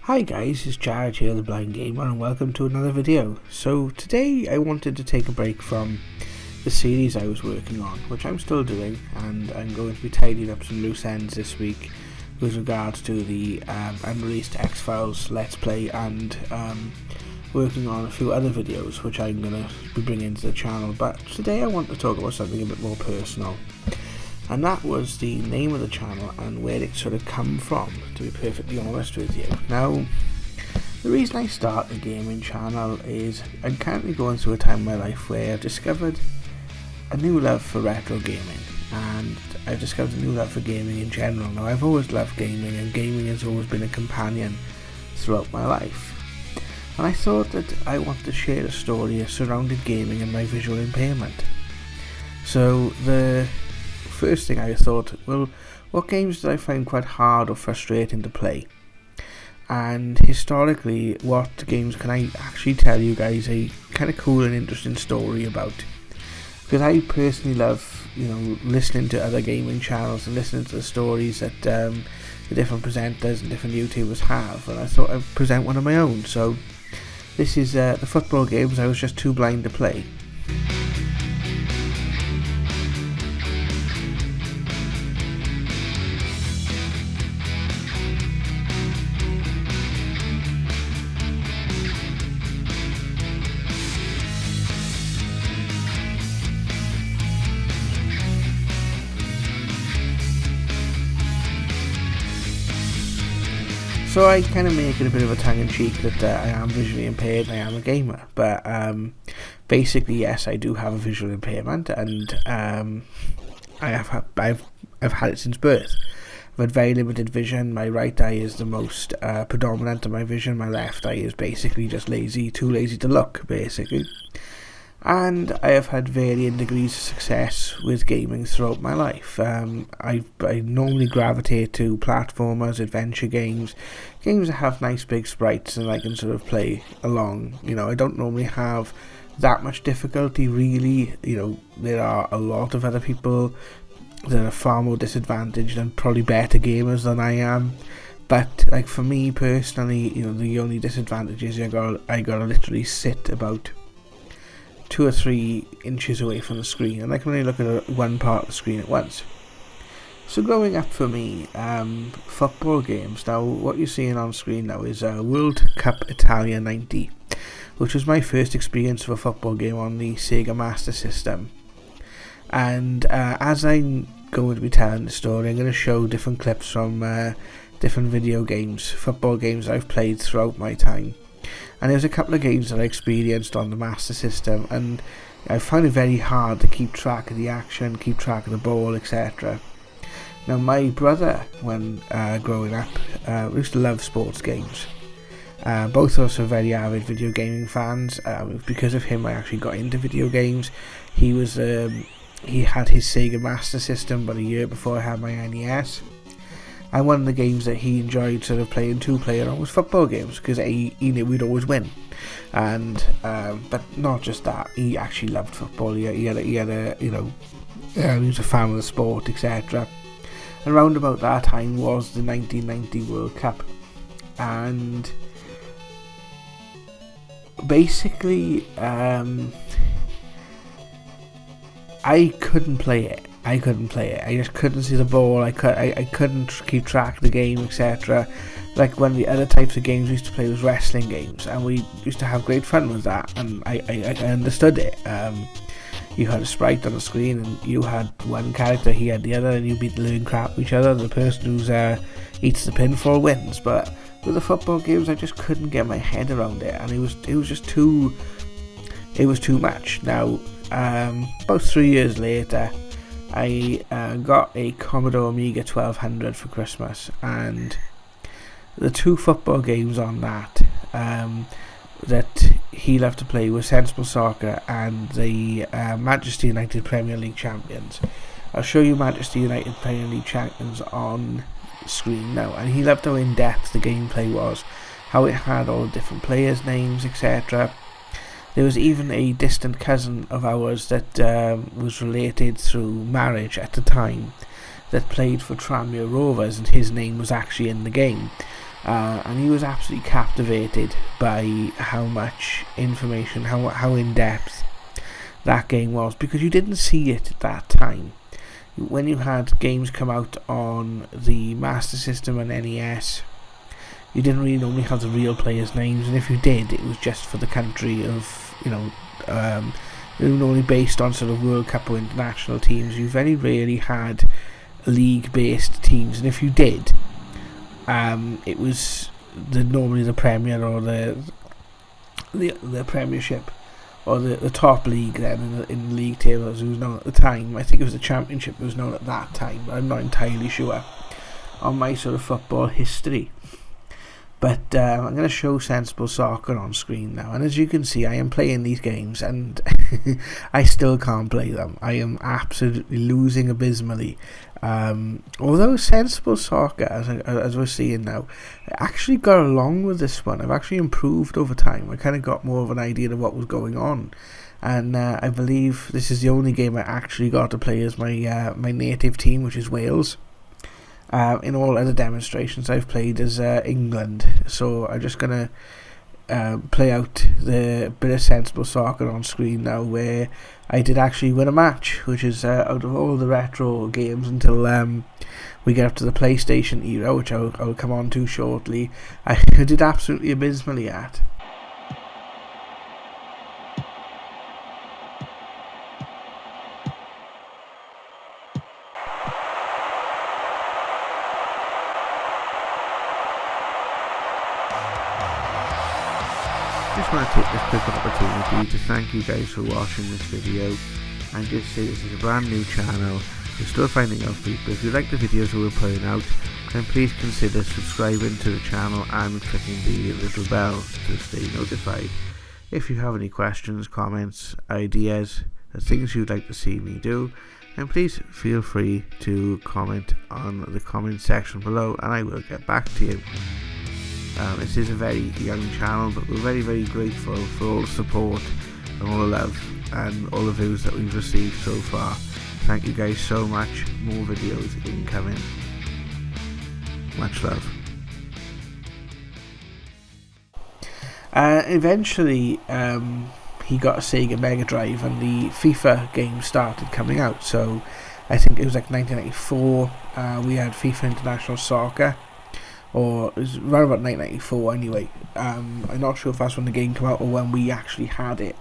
Hi guys, it's Jared here, the Blind Gamer, and welcome to another video. So today I wanted to take a break from the series I was working on, which I'm still doing, and I'm going to be tidying up some loose ends this week with regards to the unreleased X-Files Let's Play and working on a few other videos which I'm going to be bringing to the channel. But today I want to talk about something a bit more personal. And that was the name of the channel and where it sort of come from, to be perfectly honest with you. Now, the reason I started a gaming channel is I'm currently going through a time in my life where I've discovered a new love for retro gaming, and I've discovered a new love for gaming in general. Now, I've always loved gaming, and gaming has always been a companion throughout my life. And I thought that I wanted to share a story surrounding gaming and my visual impairment. So the first thing I thought, well, what games did I find quite hard or frustrating to play? And historically, what games can I actually tell you guys a kind of cool and interesting story about? Because I personally love, listening to other gaming channels and listening to the stories that the different presenters and different YouTubers have, and I thought I'd present one of my own. So this is the football games I was just too blind to play. So I kind of make it a bit of a tongue-in-cheek that I am visually impaired and I am a gamer, but basically yes, I do have a visual impairment, and I've had it since birth. I've had very limited vision. My right eye is the most predominant of my vision. My left eye is basically just too lazy to look, basically. And I have had varying degrees of success with gaming throughout my life. I normally gravitate to platformers, adventure games that have nice big sprites and I can sort of play along. I don't normally have that much difficulty, really. There are a lot of other people that are far more disadvantaged and probably better gamers than I am. But like for me personally, the only disadvantage is I gotta literally sit about 2 or 3 inches away from the screen, and I can only look at one part of the screen at once. So growing up for me, football games, now what you're seeing on screen now is World Cup Italia 90, which was my first experience of a football game on the Sega Master System. And as I'm going to be telling the story, I'm going to show different clips from different video games, football games I've played throughout my time. And there's a couple of games that I experienced on the Master System, and I found it very hard to keep track of the action, keep track of the ball, etc. Now my brother, when growing up, used to love sports games. Both of us are very avid video gaming fans. Because of him I actually got into video games. He had his Sega Master System about a year before I had my NES. And one of the games that he enjoyed sort of playing 2-player on was football games, because he knew we'd always win. And but not just that, he actually loved football. He was a fan of the sport, etc. And around about that time was the 1990 World Cup, and basically I couldn't play it. I just couldn't see the ball. I couldn't keep track of the game, etc. Like one of the other types of games we used to play was wrestling games, and we used to have great fun with that. And I understood it. You had a sprite on the screen, and you had one character, he had the other, and you beat the living crap of each other. The person who eats the pinfall wins. But with the football games, I just couldn't get my head around it, and it was just too. It was too much. Now, about 3 years later, I got a Commodore Amiga 1200 for Christmas, and the 2 football games on that that he loved to play were Sensible Soccer and the Manchester United Premier League Champions. I'll show you Manchester United Premier League Champions on screen now, and he loved how in-depth the gameplay was, how it had all the different players' names, etc. There was even a distant cousin of ours that was related through marriage at the time that played for Tranmere Rovers, and his name was actually in the game. and he was absolutely captivated by how much information, how in depth that game was, because you didn't see it at that time. When you had games come out on the Master System and NES, you didn't really normally have the real players' names, and if you did, it was just for the country of, they were normally based on sort of World Cup or international teams. You very rarely had league-based teams, and if you did, it was normally the Premier or the Premiership or the top league then in the league table as it was known at the time. I think it was the Championship that was known at that time, but I'm not entirely sure on my sort of football history. But I'm going to show Sensible Soccer on screen now, and as you can see, I am playing these games and I still can't play them. I am absolutely losing abysmally. Although Sensible Soccer, as we're seeing now, I actually got along with this one. I've actually improved over time. I kind of got more of an idea of what was going on, and I believe this is the only game I actually got to play as my native team, which is Wales. In all other demonstrations I've played as England, so I'm just going to play out the bit of Sensible Soccer on screen now, where I did actually win a match, which is out of all the retro games until we get up to the PlayStation era, which I'll come on to shortly, I did absolutely abysmally at. I just want to take this quick opportunity to thank you guys for watching this video, and just say this is a brand new channel. We're still finding out people. If you like the videos that we're putting out, then please consider subscribing to the channel and clicking the little bell to stay notified. If you have any questions, comments, ideas, and things you'd like to see me do, then please feel free to comment on the comment section below, and I will get back to you. This is a very young channel, but we're very, very grateful for all the support and all the love and all the views that we've received so far. Thank you guys so much. More videos incoming. Much love. Eventually, he got a Sega Mega Drive, and the FIFA games started coming out. So I think it was like 1994. We had FIFA International Soccer. Or it was around about 1994 anyway. I'm not sure if that's when the game came out or when we actually had it.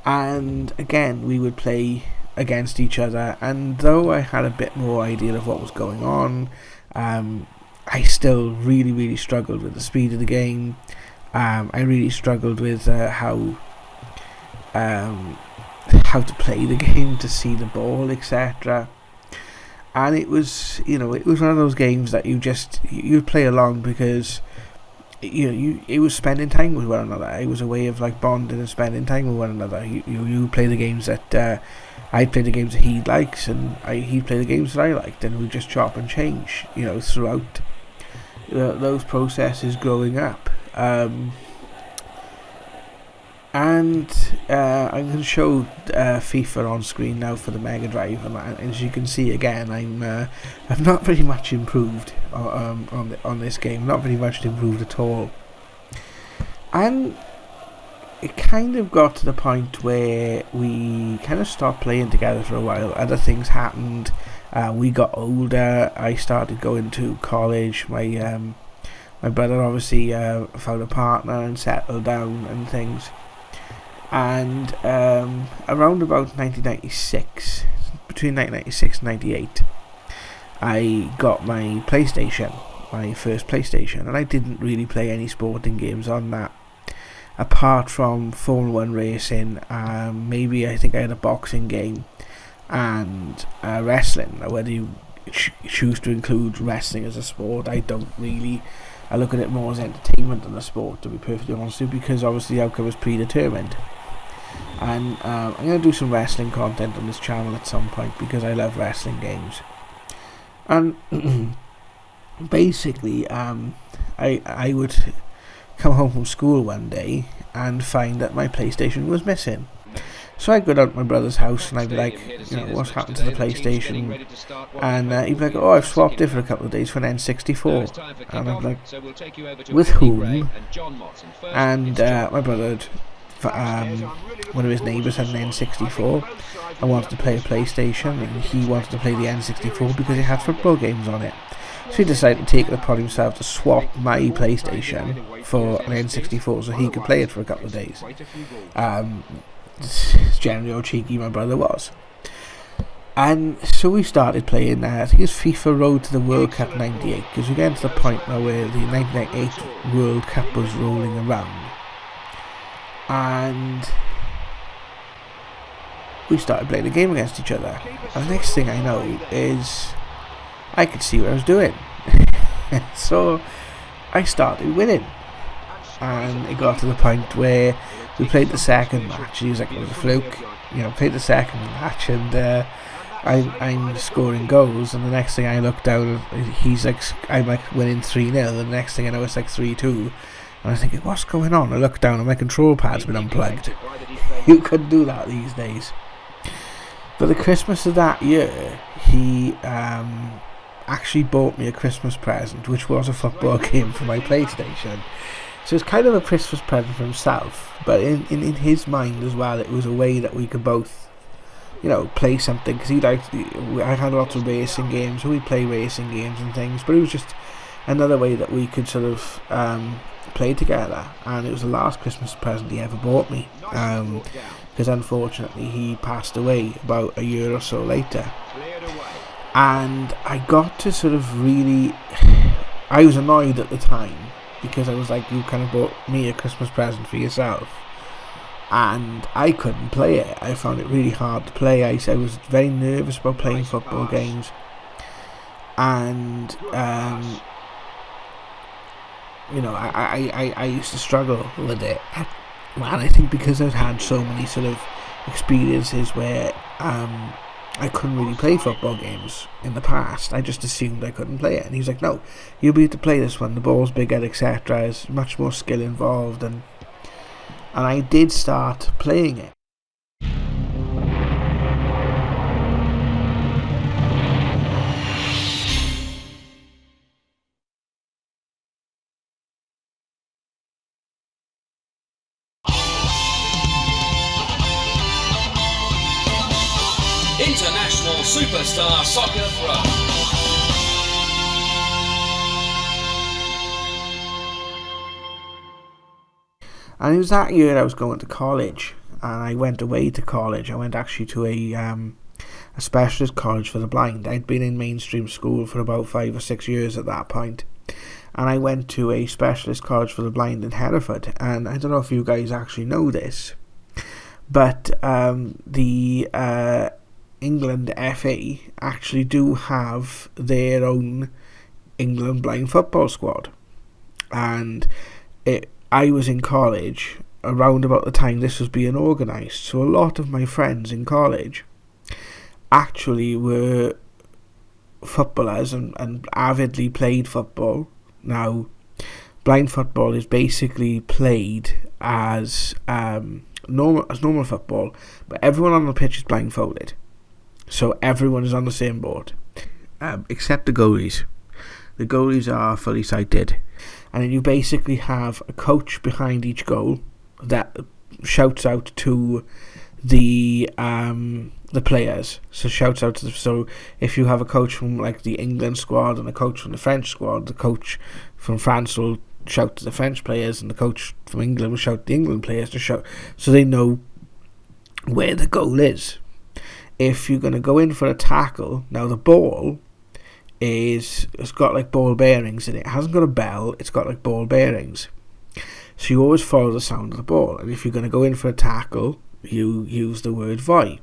And again, we would play against each other, and though I had a bit more idea of what was going on, I still really, really struggled with the speed of the game. I really struggled with how to play the game, to see the ball, etc. And it was, it was one of those games that you play along because, it was spending time with one another. It was a way of like bonding and spending time with one another. You play the games that I'd play the games that he likes, and he'd play the games that I liked, and we'd just chop and change, throughout those processes growing up. And I'm going to show FIFA on screen now for the Mega Drive, and as you can see again, I've not very much improved on this game, not very much improved at all. And it kind of got to the point where we kind of stopped playing together for a while. Other things happened. We got older. I started going to college. My brother obviously found a partner and settled down and things. And around about 1996, between 1996 and 98, I got my PlayStation, my first PlayStation, and I didn't really play any sporting games on that, apart from Formula 1 racing. Maybe I think I had a boxing game and wrestling. Now, whether you choose to include wrestling as a sport, I don't really. I look at it more as entertainment than a sport, to be perfectly honest with you, because obviously the outcome is predetermined. And I'm going to do some wrestling content on this channel at some point because I love wrestling games. And basically, I would come home from school one day and find that my PlayStation was missing. So I'd go down to my brother's house and I'd be like, what's happened to the PlayStation? And he'd be like, oh, I've swapped it for a couple of days for an N64. And I'd be like, with whom? And my brother, one of his neighbours had an N64 and wanted to play a PlayStation, and he wanted to play the N64 because it had football games on it. So he decided to take it upon himself to swap my PlayStation for an N64 so he could play it for a couple of days. Generally how cheeky my brother was. And so we started playing, I think it's FIFA Road to the World Cup 98, because we're getting to the point now where the 1998 World Cup was rolling around. And we started playing a game against each other. And the next thing I know is I could see what I was doing. So I started winning. And it got to the point where we played the second match. He was like, it was a fluke. Played the second match, and I'm scoring goals, and the next thing I look down, he's like, I'm like winning 3-0, and the next thing I know it's like 3-2. And I'm thinking, what's going on? I look down and my control pad's been unplugged. You couldn't do that these days. But the Christmas of that year, he actually bought me a Christmas present, which was a football game for my PlayStation. So it's kind of a Christmas present for himself, but in his mind as well, it was a way that we could both, play something, because I had lots of racing games, so we'd play racing games and things, but it was just another way that we could sort of play together. And it was the last Christmas present he ever bought me, because unfortunately he passed away about a year or so later. And I got to sort of really, I was annoyed at the time, because I was like, you kind of bought me a Christmas present for yourself, and I couldn't play it. I found it really hard to play. I was very nervous about playing football games, and I used to struggle with it. And I think because I've had so many sort of experiences where I couldn't really play football games in the past, I just assumed I couldn't play it. And he was like, no, you'll be able to play this one, the ball's bigger, etc. There's much more skill involved, and I did start playing it. International Superstar Soccer Throw. And it was that year I was going to college, and I went away to college. I went actually to a specialist college for the blind. I'd been in mainstream school for about 5 or 6 years at that point, and I went to a specialist college for the blind in Hereford. And I don't know if you guys actually know this, but the England FA actually do have their own England blind football squad. And I was in college around about the time this was being organised, so a lot of my friends in college actually were footballers and avidly played football. Now, blind football is basically played as normal football, but everyone on the pitch is blindfolded. So everyone is on the same boat, except the goalies. The goalies are fully sighted. And then you basically have a coach behind each goal that shouts out to the players. So if you have a coach from like the England squad and a coach from the French squad, the coach from France will shout to the French players, and the coach from England will shout to the England players to shout, so they know where the goal is. If you're going to go in for a tackle, now the ball it's got like ball bearings in it. It hasn't got a bell, it's got like ball bearings. So you always follow the sound of the ball. And if you're going to go in for a tackle, you use the word voy.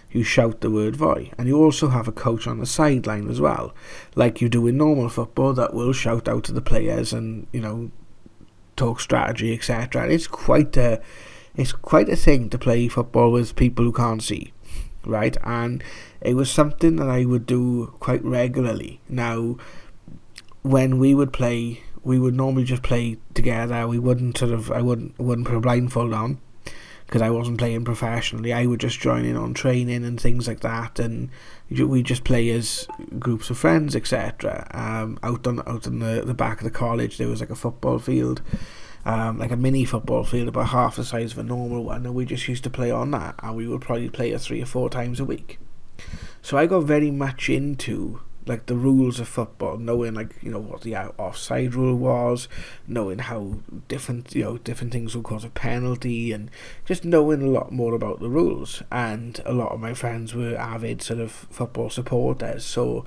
You shout the word voy. And you also have a coach on the sideline as well, like you do in normal football, that will shout out to the players and, talk strategy, etc. And it's quite a thing to play football with people who can't see. Right, and it was something that I would do quite regularly. Now, when we would play, we would normally just play together. We wouldn't I wouldn't put a blindfold on. because I wasn't playing professionally. I would just join in on training and things like that, and we just play as groups of friends, etc. Out on the back of the college, there was like a football field, like a mini football field about half the size of a normal one, and we just used to play on that, and we would probably play it 3 or 4 times a week. So I got very much into like the rules of football, knowing like, you know, what the offside rule was, knowing how different things would cause a penalty, and just knowing a lot more about the rules. And a lot of my friends were avid sort of football supporters, so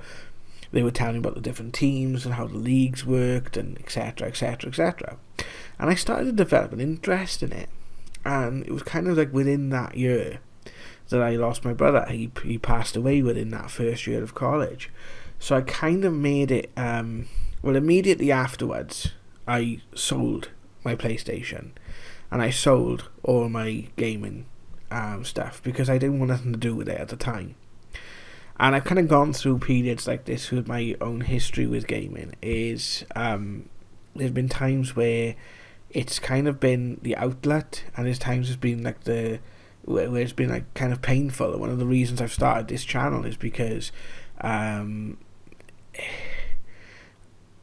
they would tell me about the different teams and how the leagues worked, and etc, etc, etc. And I started to develop an interest in it, and it was kind of like within that year that I lost my brother. He passed away within that first year of college. So I kind of made it, well, immediately afterwards, I sold my PlayStation, and I sold all my gaming stuff, because I didn't want nothing to do with it at the time. And I've kind of gone through periods like this with my own history with gaming. There's been times where it's kind of been the outlet, and there's times it's been like where it's been like kind of painful. And one of the reasons I've started this channel is because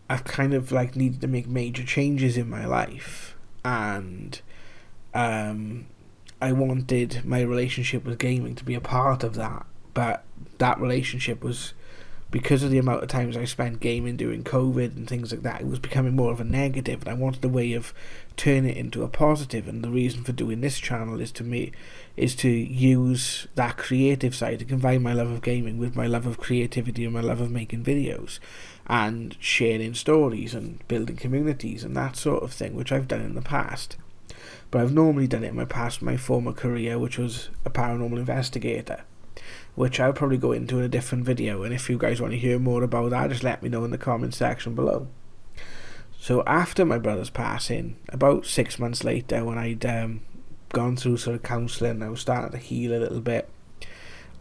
I've kind of like needed to make major changes in my life, and I wanted my relationship with gaming to be a part of that, but that relationship was, because of the amount of times I spent gaming during COVID and things like that, it was becoming more of a negative, and I wanted a way of turning it into a positive. And the reason for doing this channel is to use that creative side, to combine my love of gaming with my love of creativity and my love of making videos and sharing stories and building communities and that sort of thing, which I've done in the past. But I've normally done it in my former career, which was a paranormal investigator, which I'll probably go into in a different video. And if you guys want to hear more about that, just let me know in the comment section below. So after my brother's passing, about 6 months later, when I'd gone through sort of counselling, I was starting to heal a little bit,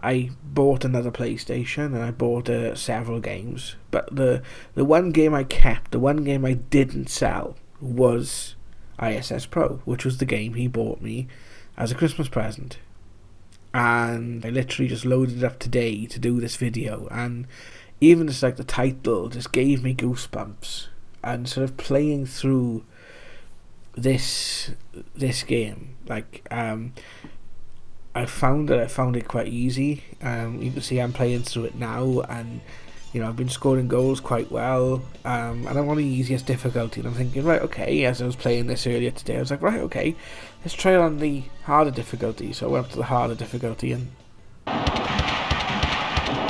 I bought another PlayStation, and I bought several games. But the one game I kept, the one game I didn't sell, was ISS Pro, which was the game he bought me as a Christmas present. And I literally just loaded it up today to do this video, and even just like the title just gave me goosebumps. And sort of playing through this game, like I found it quite easy. You can see I'm playing through it now, and you know, I've been scoring goals quite well, and I'm on the easiest difficulty, and I'm thinking, right, okay, as I was playing this earlier today, I was like, right, okay, let's try it on the harder difficulty. So I went up to the harder difficulty, and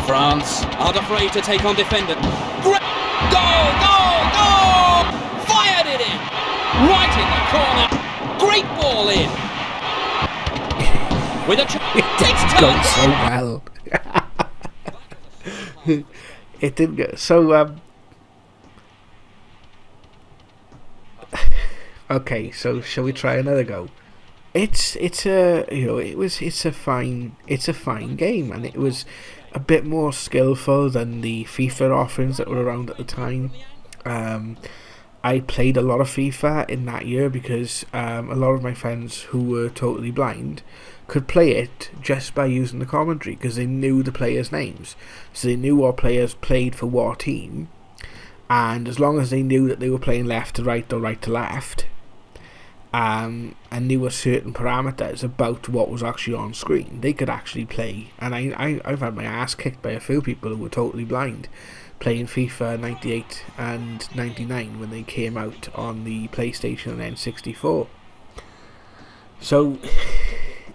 France aren't afraid to take on defender. Great goal, goal, goal! Fired it in! Right in the corner! Great ball in! With a takes going turn! so well. It didn't go so. Okay, so shall we try another go? It's a fine game, and it was a bit more skillful than the FIFA offerings that were around at the time. I played a lot of FIFA in that year because a lot of my friends who were totally blind could play it just by using the commentary, because they knew the players' names, so they knew what players played for what team, and as long as they knew that they were playing left to right or right to left, and knew a certain parameters about what was actually on screen, they could actually play. And I've had my ass kicked by a few people who were totally blind playing FIFA 98 and 99 when they came out on the PlayStation and N64. So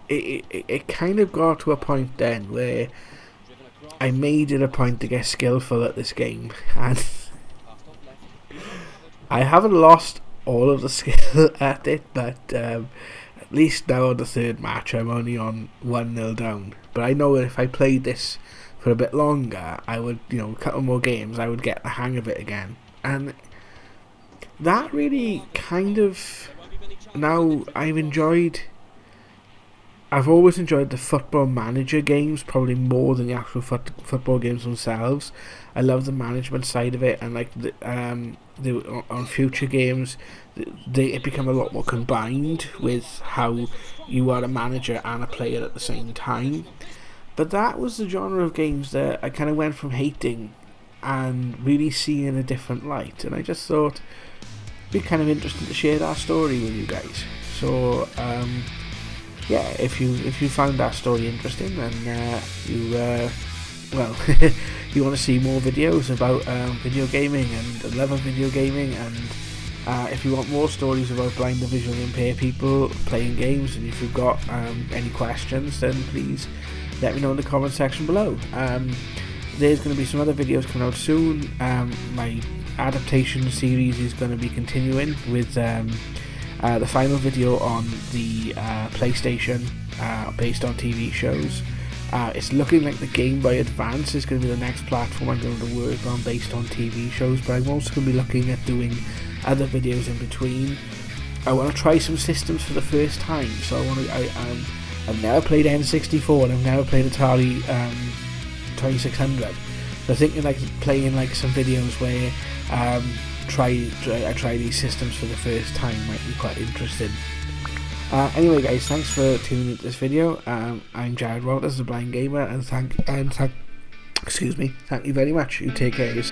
it kind of got to a point then where I made it a point to get skillful at this game, and I haven't lost all of the skill at it, but at least now on the third match I'm only on 1-0 down. But I know that if I played this for a bit longer, I would, a couple more games, I would get the hang of it again. And that really kind of, now I've enjoyed I've always enjoyed the football manager games probably more than the actual football games themselves. I love the management side of it, and like on future games, it become a lot more combined with how you are a manager and a player at the same time. But that was the genre of games that I kind of went from hating and really seeing in a different light, and I just thought it'd be kind of interesting to share that story with you guys. So yeah, if you found that story interesting, then you want to see more videos about video gaming and love of video gaming, and if you want more stories about blind and visually impaired people playing games, and if you've got any questions, then please let me know in the comment section below. There's going to be some other videos coming out soon. My adaptation series is going to be continuing with the final video on the PlayStation based on TV shows. It's looking like the Game Boy Advance is going to be the next platform I'm going to work on based on TV shows, but I'm also going to be looking at doing other videos in between. I want to try some systems for the first time, so I've never played N64 and I've never played Atari 2600. So thinking like playing like some videos where I try these systems for the first time might be quite interesting. Anyway guys, thanks for tuning into this video. I'm Jared Walters, the Blind Gamer, and thank you very much. You take care.